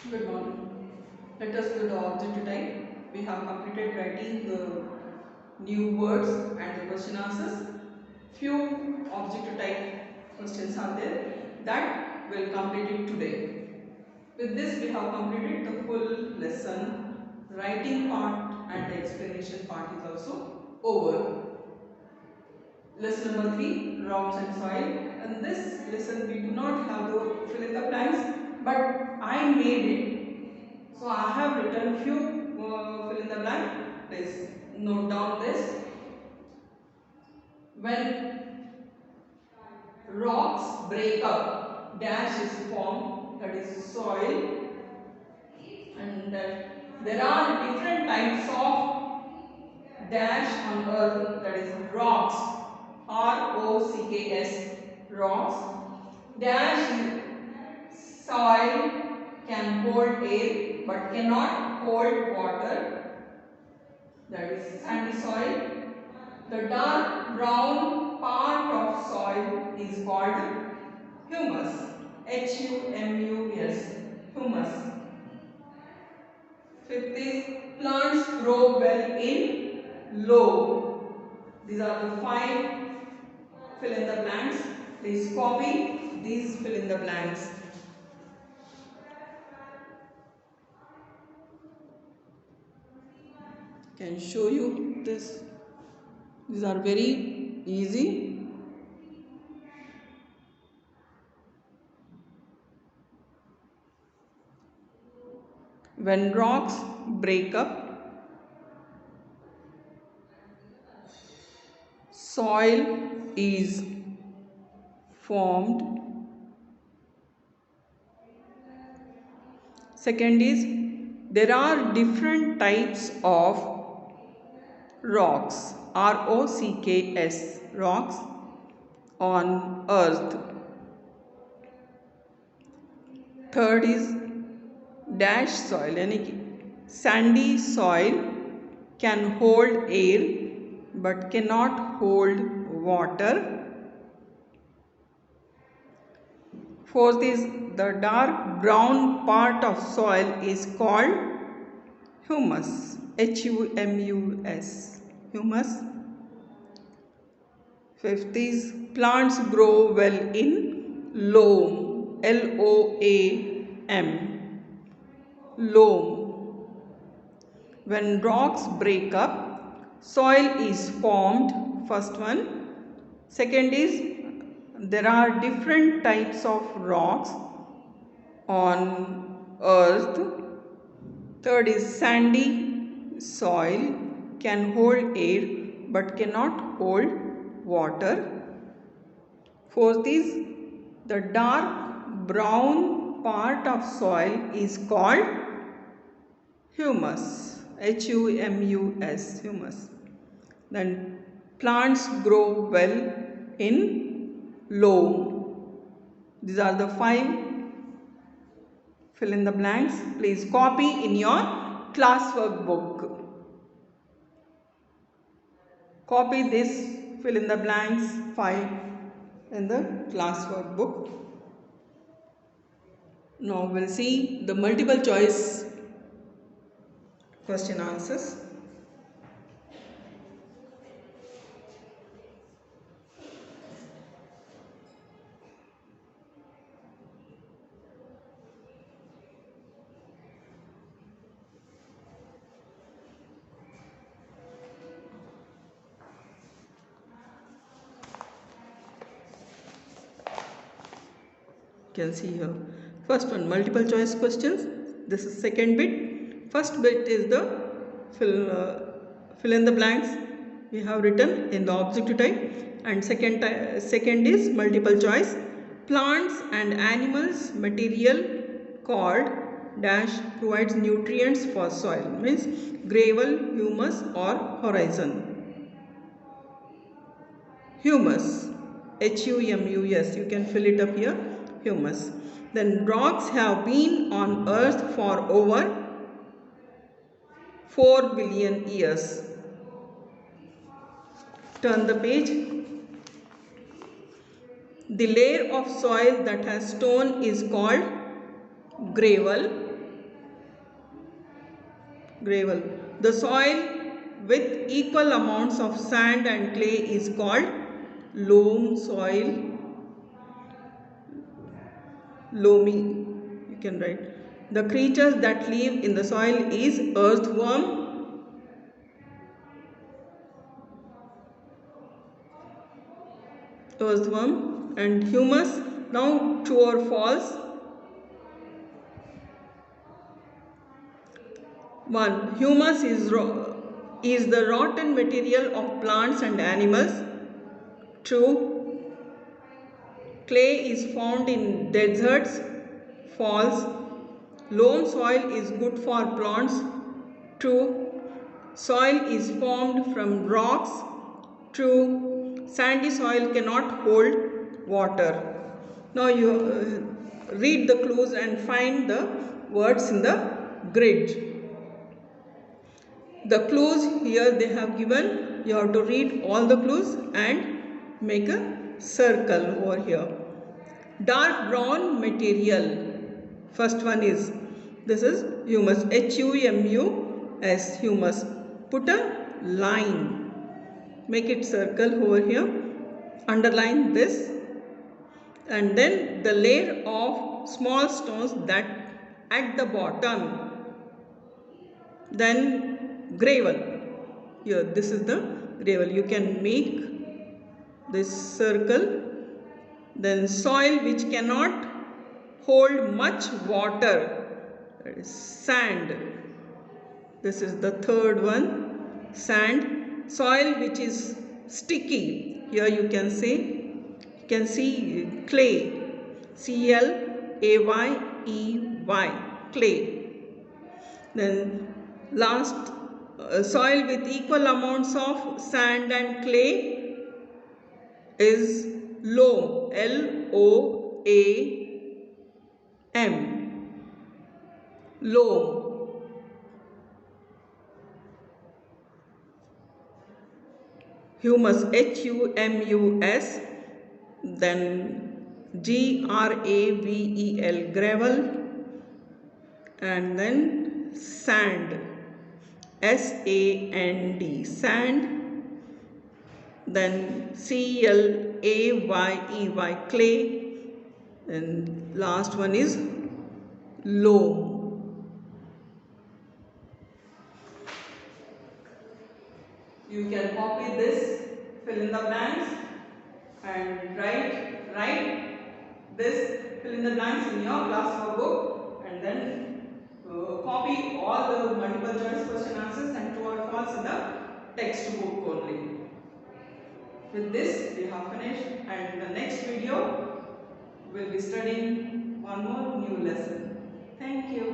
Good morning. Let us do the objective type. We have completed writing the new words and the question answers. Few objective type questions are there that will complete it today. With this, we have completed the full lesson. Writing part and the explanation part is also over. Lesson number 3, rocks and soil. In this lesson, we do not have to fill in the blanks, but I made it. So I have written few fill in the blank. Please note down this. When rocks break up, dash is formed, that is soil, and there are different types of dash on earth, that is rocks. ROCKS, rocks. Dash soil can hold air but cannot hold water, that is sandy soil. The dark brown part of soil is called humus. HUMUS, humus. Fifth is plants grow well in low. These are the 5 fill in the blanks. Please copy these fill in the blanks. Can show you this. These are very easy. When rocks break up, soil is formed. Second is, there are different types of rocks, ROCKS, rocks on earth. Third is dash soil, यानी कि sandy soil can hold air but cannot hold water. Fourth is the dark brown part of soil is called humus, HUMUS, humus. Fifth is plants grow well in loam, LOAM, loam. When rocks break up, soil is formed, first one. Second is, there are different types of rocks on earth. Third is sandy soil can hold air but cannot hold water. Fourth is, the dark brown part of soil is called humus, HUMUS, humus. Then plants grow well in loam. These are the 5 fill in the blanks. Please copy in your classwork book. Copy this fill in the blanks 5 in the classwork book. Now we'll see the multiple choice question answers. You can see here. First one, multiple choice questions. This is second bit. First bit is the fill in the blanks we have written in the objective type, and second is multiple choice. Plants and animals material called dash provides nutrients for soil, means gravel, humus or horizon. Humus, HUMUS, you can fill it up here, humus. Then rocks have been on earth for over 4 billion years. Turn the page. The layer of soil that has stone is called gravel. gravel. The soil with equal amounts of sand and clay is called loam soil. Loamy, you can write. The creatures that live in the soil is earthworm and humus. Now true or false? 1. Humus is the rotten material of plants and animals. True. Clay is found in deserts. False. Loam soil is good for plants. True. Soil is formed from rocks. True. Sandy soil cannot hold water. Now you read the clues and find the words in the grid. The clues here they have given, you have to read all the clues and make a circle over here. Dark brown material. First one is, this is humus, H-U-M-U-S, humus. Put a line, make it circle over here, underline this, and then the layer of small stones that at the bottom, then gravel. Here this is the gravel, you can make this circle. Then soil which cannot hold much water, that is sand. This is the third one, sand. Soil which is sticky, here you can see clay, C-L-A-Y-E-Y, clay. Then last, soil with equal amounts of sand and clay is loam, L-O-A-M, loam. Humus, H-U-M-U-S, then G-R-A-V-E-L, gravel, and then sand, S-A-N-D, sand, then C-L-A-Y-E-Y, clay, and last one is loam. You can copy this, fill in the blanks and write this, fill in the blanks in your class workbook, and then copy all the multiple choice question answers and true or false in the textbook only. With this we have finished, and in the next video we will be studying one more new lesson. Thank you.